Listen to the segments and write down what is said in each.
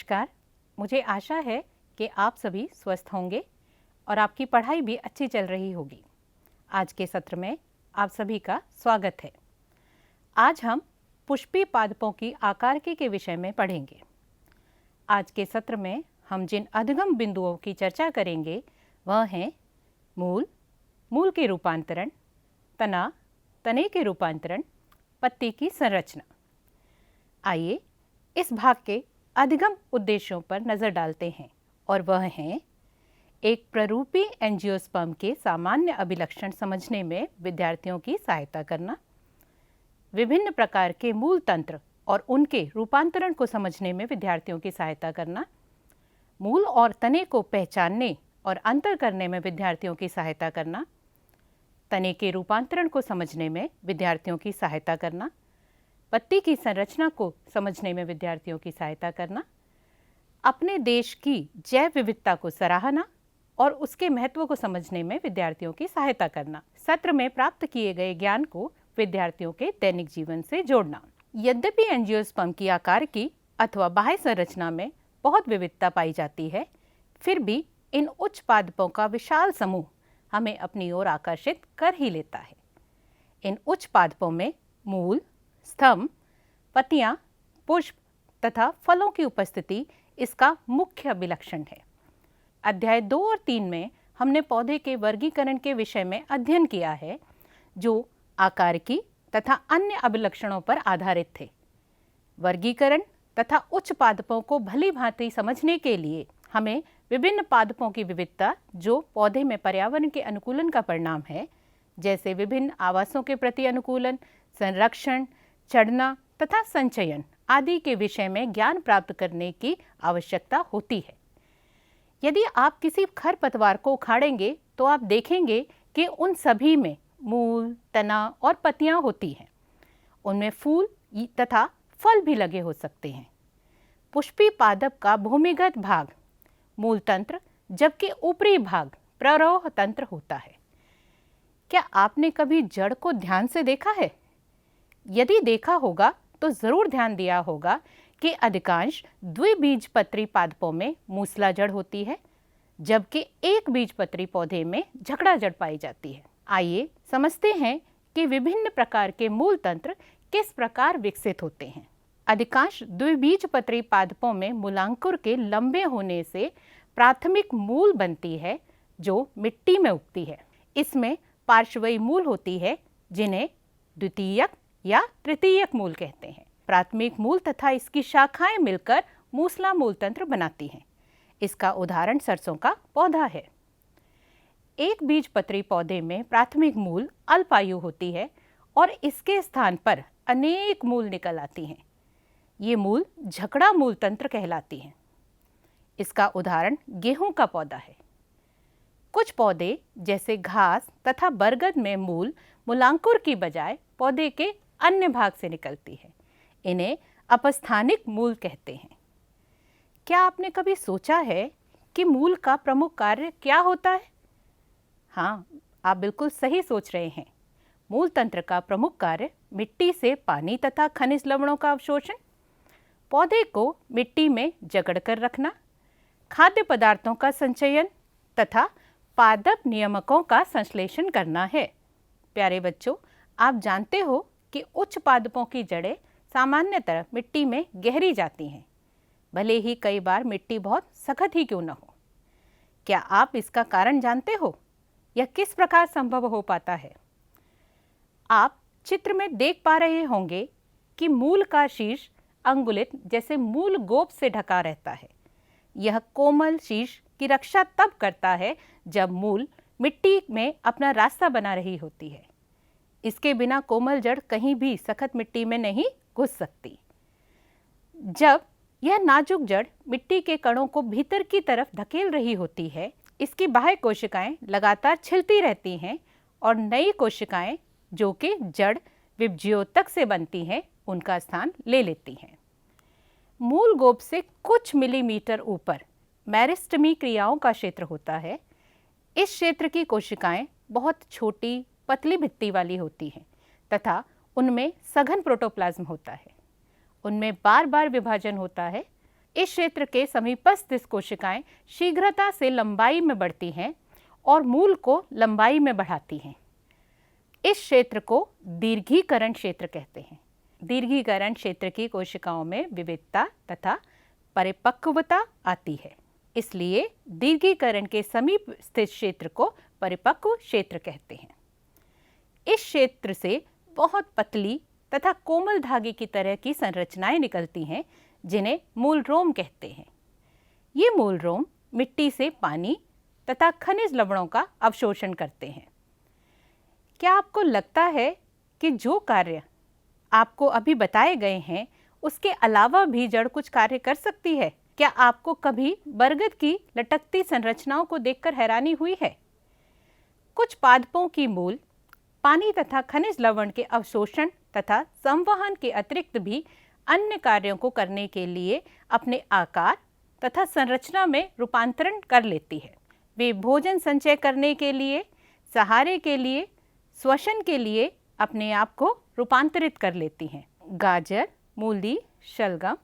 नमस्कार। मुझे आशा है कि आप सभी स्वस्थ होंगे और आपकी पढ़ाई भी अच्छी चल रही होगी। आज के सत्र में आप सभी का स्वागत है। आज हम पुष्पी पादपों की आकारिकी के विषय में पढ़ेंगे। आज के सत्र में हम जिन अधिगम बिंदुओं की चर्चा करेंगे वह हैं मूल, मूल के रूपांतरण, तना, तने के रूपांतरण, पत्ती की संरचना। आइए इस भाग के अधिगम उद्देश्यों पर नज़र डालते हैं और वह हैं एक प्ररूपी एंजियोस्पर्म के सामान्य अभिलक्षण समझने में विद्यार्थियों की सहायता करना, विभिन्न प्रकार के मूल तंत्र और उनके रूपांतरण को समझने में विद्यार्थियों की सहायता करना, मूल और तने को पहचानने और अंतर करने में विद्यार्थियों की सहायता करना, तने के रूपांतरण को समझने में विद्यार्थियों की सहायता करना, पत्ती की संरचना को समझने में विद्यार्थियों की सहायता करना, अपने देश की जैव विविधता को सराहना और उसके महत्व को समझने में विद्यार्थियों की सहायता करना, सत्र में प्राप्त किए गए ज्ञान को विद्यार्थियों के दैनिक जीवन से जोड़ना। यद्यपि एंजियोस्पर्म की आकारिकी अथवा बाह्य संरचना में बहुत विविधता पाई जाती है, फिर भी इन उच्च पादपों का विशाल समूह हमें अपनी ओर आकर्षित कर ही लेता है। इन उच्च पादपों में मूल, स्तंभ, पत्तियां, पुष्प तथा फलों की उपस्थिति इसका मुख्य अभिलक्षण है। अध्याय 2 और 3 में हमने पौधे के वर्गीकरण के विषय में अध्ययन किया है, जो आकारिकी तथा अन्य अभिलक्षणों पर आधारित थे। वर्गीकरण तथा उच्च पादपों को भली भांति समझने के लिए हमें विभिन्न पादपों की विविधता, जो पौधे में पर्यावरण के अनुकूलन का परिणाम है, जैसे विभिन्न आवासों के प्रति अनुकूलन, संरक्षण, चढ़ना तथा संचयन आदि के विषय में ज्ञान प्राप्त करने की आवश्यकता होती है। यदि आप किसी खरपतवार को उखाड़ेंगे तो आप देखेंगे कि उन सभी में मूल, तना और पत्तियां होती हैं। उनमें फूल तथा फल भी लगे हो सकते हैं। पुष्पी पादप का भूमिगत भाग मूल तंत्र, जबकि ऊपरी भाग प्ररोह तंत्र होता है। क्या आपने कभी जड़ को ध्यान से देखा है? यदि देखा होगा तो जरूर ध्यान दिया होगा कि अधिकांश द्विबीजपत्री पादपों में मूसला जड़ होती है, जबकि एक बीजपत्री पौधे में झकड़ा जड़ पाई जाती है। आइए समझते हैं कि विभिन्न प्रकार के मूल तंत्र किस प्रकार विकसित होते हैं। अधिकांश द्विबीजपत्री पादपों में मूलांकुर के लंबे होने से प्राथमिक मूल बनती है, जो मिट्टी में उगती है। इसमें पार्श्वीय मूल होती है, जिन्हें द्वितीयक या तृतीयक मूल कहते हैं। प्राथमिक मूल तथा इसकी शाखाएं मिलकर मूसला मूल तंत्र बनाती हैं। इसका उदाहरण सरसों का पौधा है। एक बीजपत्री पौधे में प्राथमिक मूल अल्पायु होती है और इसके स्थान पर अनेक मूल निकल आती हैं। ये मूल झकड़ा मूल तंत्र कहलाती हैं। इसका उदाहरण गेहूं का पौधा है। कुछ पौधे जैसे घास तथा बरगद में मूलांकुर की बजाय पौधे के अन्य भाग से निकलती है। इन्हें अपस्थानिक मूल कहते हैं। क्या आपने कभी सोचा है कि मूल का प्रमुख कार्य क्या होता है? हाँ, आप बिल्कुल सही सोच रहे हैं। मूल तंत्र का प्रमुख कार्य मिट्टी से पानी तथा खनिज लवणों का अवशोषण, पौधे को मिट्टी में जकड़ कर रखना, खाद्य पदार्थों का संचयन तथा पादप नियामकों का संश्लेषण करना है। प्यारे बच्चों, आप जानते हो कि उच्च पादपों की जड़ें सामान्यतः मिट्टी में गहरी जाती हैं, भले ही कई बार मिट्टी बहुत सख्त ही क्यों न हो। क्या आप इसका कारण जानते हो? यह किस प्रकार संभव हो पाता है? आप चित्र में देख पा रहे होंगे कि मूल का शीर्ष अंगुलित जैसे मूल गोप से ढका रहता है। यह कोमल शीर्ष की रक्षा तब करता है जब मूल मिट्टी में अपना रास्ता बना रही होती है। इसके बिना कोमल जड़ कहीं भी सख्त मिट्टी में नहीं घुस सकती। जब यह नाजुक जड़ मिट्टी के कणों को भीतर की तरफ धकेल रही होती है, इसकी बाह्य कोशिकाएं लगातार छिलती रहती हैं और नई कोशिकाएं, जो कि जड़ विभज्योतक से बनती हैं, उनका स्थान ले लेती हैं। मूल गोप से कुछ मिलीमीटर ऊपर मेरिस्टेमी क्रियाओं का क्षेत्र होता है। इस क्षेत्र की कोशिकाएं बहुत छोटी, पतली भित्ति वाली होती हैं तथा उनमें सघन प्रोटोप्लाज्म होता है। उनमें बार बार विभाजन होता है इस क्षेत्र के समीपस्थ कोशिकाएं शीघ्रता से लंबाई में बढ़ती हैं और मूल को लंबाई में बढ़ाती हैं। इस क्षेत्र को दीर्घीकरण क्षेत्र कहते हैं। दीर्घीकरण क्षेत्र की कोशिकाओं में विविधता तथा परिपक्वता आती है, इसलिए दीर्घीकरण के समीप स्थित क्षेत्र को परिपक्व क्षेत्र कहते हैं। इस क्षेत्र से बहुत पतली तथा कोमल धागे की तरह की संरचनाएं निकलती हैं, जिन्हें मूल रोम कहते हैं। ये मूल रोम मिट्टी से पानी तथा खनिज लवणों का अवशोषण करते हैं। क्या आपको लगता है कि जो कार्य आपको अभी बताए गए हैं उसके अलावा भी जड़ कुछ कार्य कर सकती है? क्या आपको कभी बरगद की लटकती संरचनाओं को देखकर हैरानी हुई है? कुछ पादपों की मूल पानी तथा खनिज लवण के अवशोषण तथा संवहन के अतिरिक्त भी अन्य कार्यों को करने के लिए अपने आकार तथा संरचना में रूपांतरण कर लेती है। वे भोजन संचय करने के लिए, सहारे के लिए, श्वसन के लिए अपने आप को रूपांतरित कर लेती हैं। गाजर, मूली, शलगम,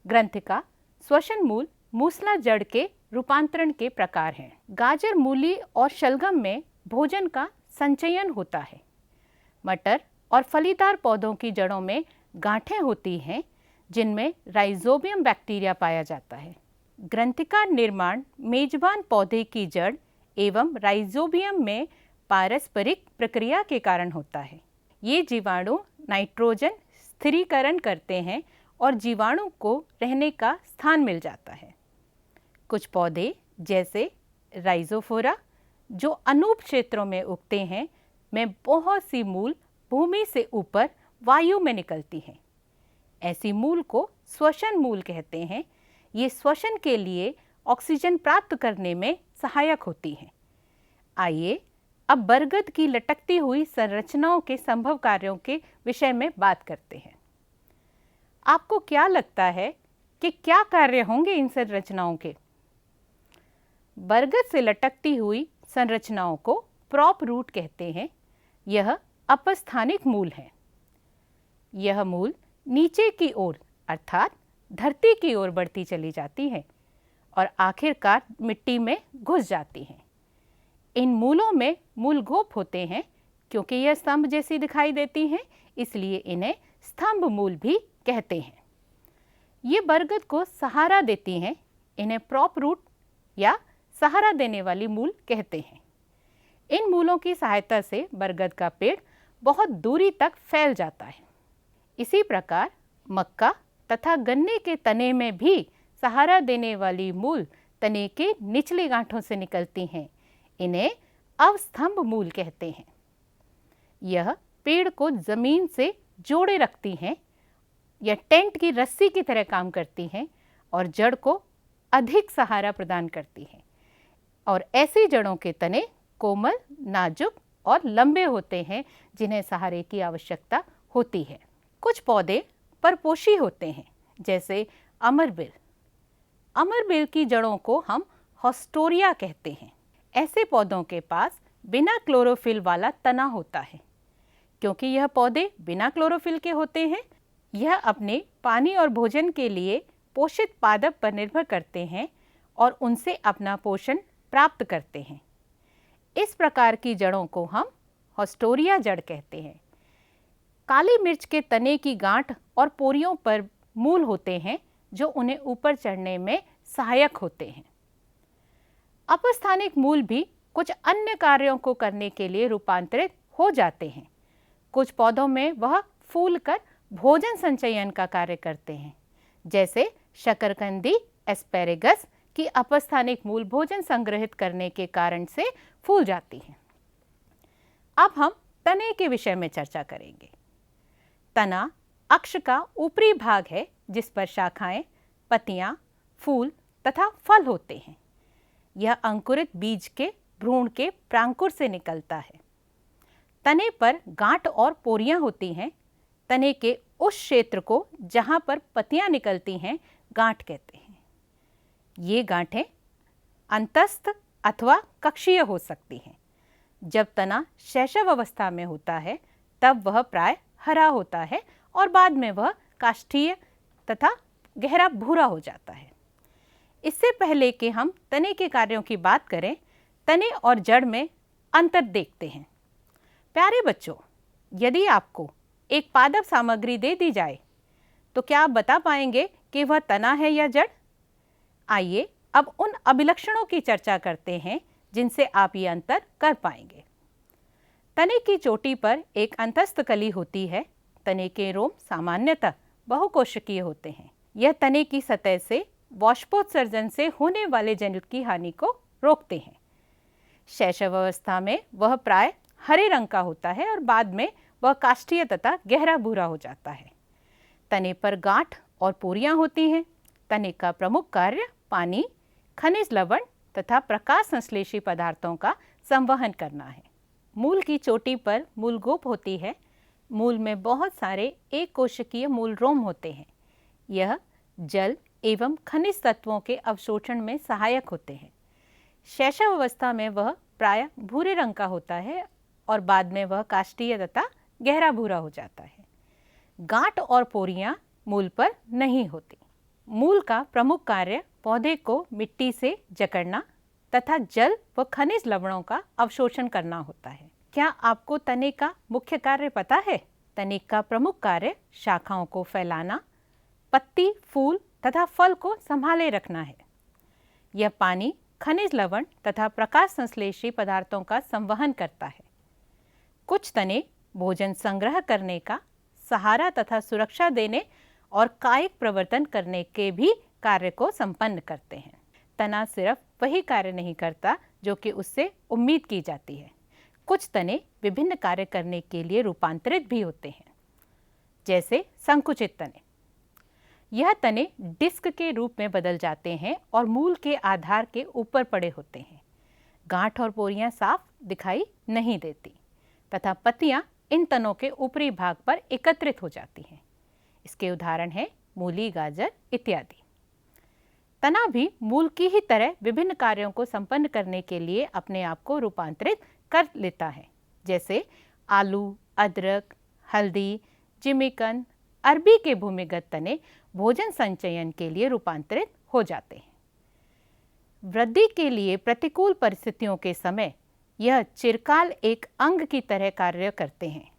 ग्रंथिका, श्वसन मूल, मूसला जड़ के रूपांतरण के प्रकार हैं। गाजर, मूली और शलगम में भोजन का संचयन होता है। मटर और फलीदार पौधों की जड़ों में गांठें होती हैं, जिनमें राइजोबियम बैक्टीरिया पाया जाता है। ग्रंथिका निर्माण मेजबान पौधे की जड़ एवं राइजोबियम में पारस्परिक प्रक्रिया के कारण होता है। ये जीवाणु नाइट्रोजन स्थिरीकरण करते हैं और जीवाणु को रहने का स्थान मिल जाता है। कुछ पौधे जैसे राइजोफोरा, जो अनूप क्षेत्रों में उगते हैं, में बहुत सी मूल भूमि से ऊपर वायु में निकलती हैं। ऐसी मूल को श्वसन मूल कहते हैं। ये श्वसन के लिए ऑक्सीजन प्राप्त करने में सहायक होती हैं। आइए अब बरगद की लटकती हुई संरचनाओं के संभव कार्यों के विषय में बात करते हैं। आपको क्या लगता है कि क्या कार्य होंगे इन संरचनाओं के? बरगद से लटकती हुई संरचनाओं को प्रॉप रूट कहते हैं। यह अपस्थानिक मूल है। यह मूल नीचे की ओर अर्थात धरती की ओर बढ़ती चली जाती है और आखिरकार मिट्टी में घुस जाती हैं। इन मूलों में मूलगोप होते हैं। क्योंकि यह स्तंभ जैसी दिखाई देती हैं, इसलिए इन्हें स्तंभ मूल भी कहते हैं। ये बरगद को सहारा देती हैं। इन्हें प्रॉप रूट या सहारा देने वाली मूल कहते हैं। इन मूलों की सहायता से बरगद का पेड़ बहुत दूरी तक फैल जाता है। इसी प्रकार मक्का तथा गन्ने के तने में भी सहारा देने वाली मूल तने के निचली गांठों से निकलती हैं। इन्हें अवस्तंभ मूल कहते हैं। यह पेड़ को जमीन से जोड़े रखती हैं। यह टेंट की रस्सी की तरह काम करती हैं और जड़ को अधिक सहारा प्रदान करती हैं। और ऐसी जड़ों के तने कोमल, नाजुक और लंबे होते हैं, जिन्हें सहारे की आवश्यकता होती है। कुछ पौधे परपोषी होते हैं, जैसे अमरबिल। अमरबिल की जड़ों को हम हॉस्टोरिया कहते हैं। ऐसे पौधों के पास बिना क्लोरोफिल वाला तना होता है। क्योंकि यह पौधे बिना क्लोरोफिल के होते हैं, यह अपने पानी और भोजन के लिए पोषित पादप पर निर्भर करते हैं और उनसे अपना पोषण प्राप्त करते हैं। इस प्रकार की जड़ों को हम हॉस्टोरिया जड़ कहते हैं। काली मिर्च के तने की गांठ और पोरियों पर मूल होते हैं, जो उन्हें ऊपर चढ़ने में सहायक होते हैं। अपस्थानिक मूल भी कुछ अन्य कार्यों को करने के लिए रूपांतरित हो जाते हैं। कुछ पौधों में वह फूलकर भोजन संचयन का कार्य करते हैं, जैसे शकरकंदी एस्पेरेगस की अपस्थानिक मूल भोजन संग्रहित करने के कारण से फूल जाती हैं। अब हम तने के विषय में चर्चा करेंगे। तना अक्ष का ऊपरी भाग है, जिस पर शाखाएं, पत्तियां, फूल तथा फल होते हैं। यह अंकुरित बीज के भ्रूण के प्रांकुर से निकलता है। तने पर गांठ और पोरियां होती हैं। तने के उस क्षेत्र को जहां पर पत्तियां निकलती हैं, गांठ कहते हैं। ये गांठें अंतस्थ अथवा कक्षीय हो सकती हैं। जब तना शैशव अवस्था में होता है, तब वह प्राय हरा होता है और बाद में वह काष्ठीय तथा गहरा भूरा हो जाता है। इससे पहले कि हम तने के कार्यों की बात करें, तने और जड़ में अंतर देखते हैं। प्यारे बच्चों, यदि आपको एक पादप सामग्री दे दी जाए तो क्या आप बता पाएंगे कि वह तना है या जड़? आइए अब उन अभिलक्षणों की चर्चा करते हैं जिनसे आप ये अंतर कर पाएंगे। तने की चोटी पर एक अंतस्थ कली होती है। तने के रोम सामान्यतः बहुकोशिकीय होते हैं। यह तने की सतह से वाष्पोत्सर्जन से होने वाले जनित की हानि को रोकते हैं। शैशव अवस्था में वह प्राय हरे रंग का होता है और बाद में वह काष्ठीय तथा गहरा भूरा हो जाता है। तने पर गांठ और पोरियां होती हैं। तने का प्रमुख कार्य पानी, खनिज लवण तथा प्रकाश संश्लेषी पदार्थों का संवहन करना है। मूल की चोटी पर मूलगोप होती है। मूल में बहुत सारे एक कोशिकीय मूल रोम होते हैं। यह जल एवं खनिज तत्वों के अवशोषण में सहायक होते हैं। शैशव अवस्था में वह प्राय भूरे रंग का होता है और बाद में वह काष्ठीय तथा गहरा भूरा हो जाता है। गांठ और पोरियां मूल पर नहीं होती। मूल का प्रमुख कार्य पौधे को मिट्टी से जकड़ना तथा जल व खनिज लवणों का अवशोषण करना होता है। क्या आपको तने का मुख्य कार्य पता है? तने का प्रमुख कार्य शाखाओं को फैलाना, पत्ती, फूल तथा फल को संभाले रखना है। यह पानी, खनिज लवण तथा प्रकाश संश्लेषी पदार्थों का संवहन करता है। कुछ तने भोजन संग्रह करने का, सहारा तथा सुरक्षा देने और कायिक प्रवर्तन करने के भी कार्य को संपन्न करते हैं। तना सिर्फ वही कार्य नहीं करता जो कि उससे उम्मीद की जाती है। कुछ तने विभिन्न कार्य करने के लिए रूपांतरित भी होते हैं, जैसे संकुचित तने। यह तने डिस्क के रूप में बदल जाते हैं और मूल के आधार के ऊपर पड़े होते हैं। गांठ और पोरियां साफ दिखाई नहीं देती तथा पत्तियां इन तनों के ऊपरी भाग पर एकत्रित हो जाती हैं। इसके उदाहरण हैं मूली, गाजर इत्यादि। तना भी मूल की ही तरह विभिन्न कार्यों को संपन्न करने के लिए अपने आप को रूपांतरित कर लेता है, जैसे आलू, अदरक, हल्दी, जिमीकंद, अरबी के भूमिगत तने भोजन संचयन के लिए रूपांतरित हो जाते हैं। वृद्धि के लिए प्रतिकूल परिस्थितियों के समय यह चिरकाल एक अंग की तरह कार्य करते हैं।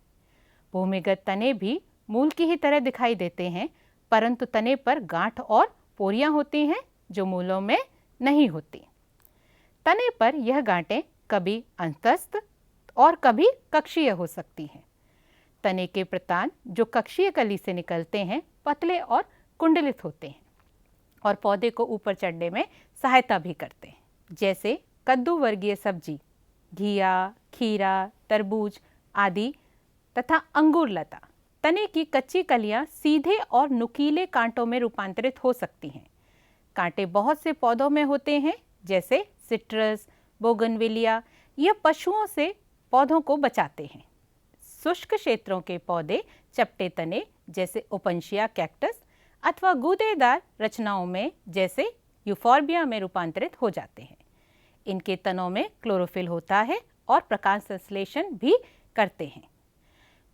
भूमिगत तने भी मूल की ही तरह दिखाई देते हैं, परंतु तने पर गांठ और पोरियां होती हैं जो मूलों में नहीं होती। तने पर यह गांठें कभी अंतस्थ और कभी कक्षीय हो सकती हैं। तने के प्रतान जो कक्षीय कली से निकलते हैं पतले और कुंडलित होते हैं और पौधे को ऊपर चढ़ने में सहायता भी करते हैं, जैसे कद्दू वर्गीय सब्जी, घिया, खीरा, तरबूज आदि तथा अंगूर लता। तने की कच्ची कलियां सीधे और नुकीले कांटों में रूपांतरित हो सकती हैं। कांटे बहुत से पौधों में होते हैं, जैसे सिट्रस, बोगनविलिया। यह पशुओं से पौधों को बचाते हैं। शुष्क क्षेत्रों के पौधे चपटे तने जैसे ओपनशिया कैक्टस अथवा गूदेदार रचनाओं में जैसे यूफोर्बिया में रूपांतरित हो जाते हैं। इनके तनों में क्लोरोफिल होता है और प्रकाश संश्लेषण भी करते हैं।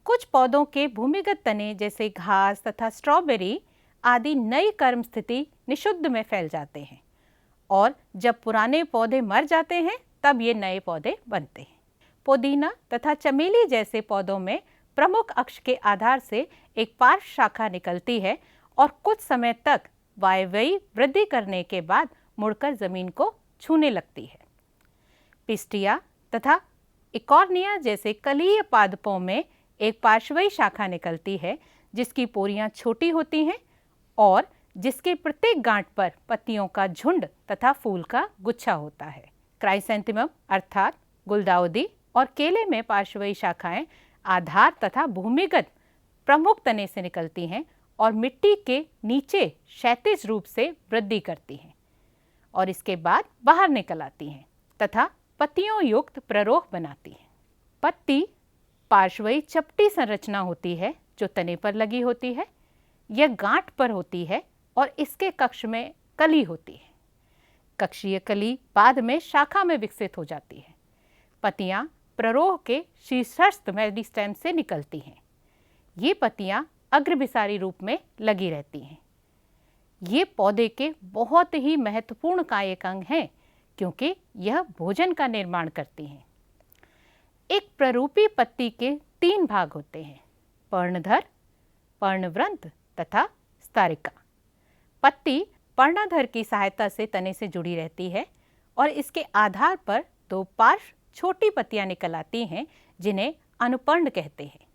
कुछ पौधों के भूमिगत तने जैसे घास तथा स्ट्रॉबेरी आदि नई कर्म स्थिति निषुद्ध में फैल जाते हैं और जब पुराने पौधे मर जाते हैं तब ये नए पौधे बनते हैं। पुदीना तथा चमेली जैसे पौधों में प्रमुख अक्ष के आधार से एक पार्श्व शाखा निकलती है और कुछ समय तक वायव्ययी वृद्धि करने के बाद मुड़कर जमीन को छूने लगती है। पिस्टिया तथा इकॉर्निया जैसे कलीय पादपों में एक पार्श्वीय शाखा निकलती है जिसकी पोरियां छोटी होती हैं और जिसके प्रत्येक गांठ पर पत्तियों का झुंड तथा फूल का गुच्छा होता है। क्राइसेंथेमम अर्थात गुलदाउदी और केले में पार्श्वीय शाखाएं आधार तथा भूमिगत प्रमुख तने से निकलती हैं और मिट्टी के नीचे क्षैतिज रूप से वृद्धि करती हैं और इसके बाद बाहर निकल आती हैं तथा पत्तियों युक्त प्ररोह बनाती हैं। पत्ती पार्श्वीय चपटी संरचना होती है जो तने पर लगी होती है। यह गांठ पर होती है और इसके कक्ष में कली होती है। कक्षीय कली बाद में शाखा में विकसित हो जाती है। पत्तियां प्ररोह के शीर्षस्थ मेरिस्टेम से निकलती हैं। ये पत्तियां अग्रभिसारी रूप में लगी रहती हैं। ये पौधे के बहुत ही महत्वपूर्ण कायिक अंग हैं क्योंकि यह भोजन का निर्माण करती हैं। एक प्ररूपी पत्ती के 3 भाग होते हैं, पर्णधर, पर्णवृंत तथा स्तरिका। पत्ती पर्णधर की सहायता से तने से जुड़ी रहती है और इसके आधार पर 2 पार्श्व छोटी पत्तियां निकल आती हैं जिन्हें अनुपर्ण कहते हैं।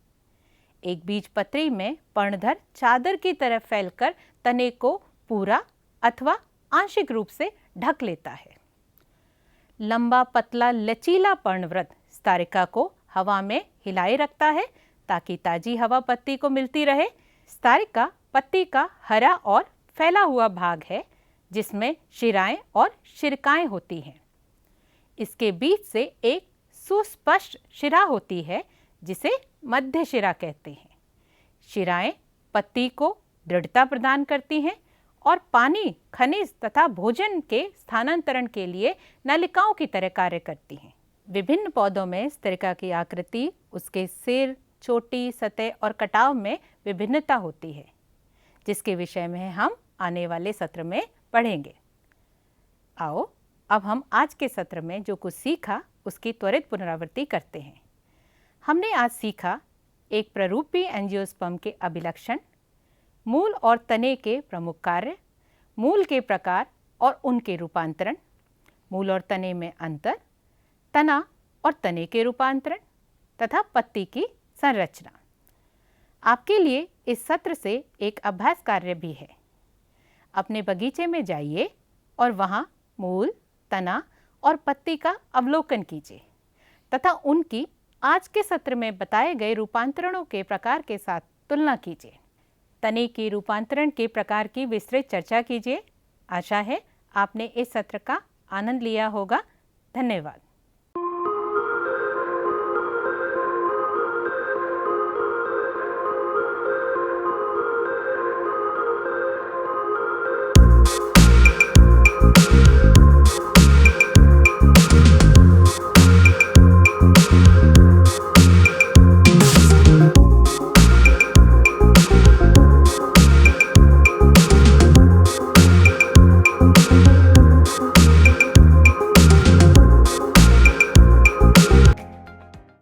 एक बीजपत्री में पर्णधर चादर की तरह फैलकर तने को पूरा अथवा आंशिक रूप से ढक लेता है। लंबा पतला लचीला पर्णवृंत स्तरिका को हवा में हिलाए रखता है ताकि ताजी हवा पत्ती को मिलती रहे। स्तरिका पत्ती का हरा और फैला हुआ भाग है जिसमें शिराएं और शिरकाएं होती हैं। इसके बीच से एक सुस्पष्ट शिरा होती है जिसे मध्य शिरा कहते हैं। शिराएं पत्ती को दृढ़ता प्रदान करती हैं और पानी, खनिज तथा भोजन के स्थानांतरण के लिए नलिकाओं की तरह कार्य करती हैं। विभिन्न पौधों में स्तरिका की आकृति, उसके सिर, चोटी, सतह और कटाव में विभिन्नता होती है, जिसके विषय में हम आने वाले सत्र में पढ़ेंगे। आओ अब हम आज के सत्र में जो कुछ सीखा उसकी त्वरित पुनरावृत्ति करते हैं। हमने आज सीखा एक प्ररूपी एंजियोस्पर्म के अभिलक्षण, मूल और तने के प्रमुख कार्य, मूल के प्रकार और उनके रूपांतरण, मूल और तने में अंतर, तना और तने के रूपांतरण तथा पत्ती की संरचना। आपके लिए इस सत्र से एक अभ्यास कार्य भी है। अपने बगीचे में जाइए और वहाँ मूल, तना और पत्ती का अवलोकन कीजिए तथा उनकी आज के सत्र में बताए गए रूपांतरणों के प्रकार के साथ तुलना कीजिए। तने के रूपांतरण के प्रकार की विस्तृत चर्चा कीजिए। आशा है आपने इस सत्र का आनंद लिया होगा। धन्यवाद।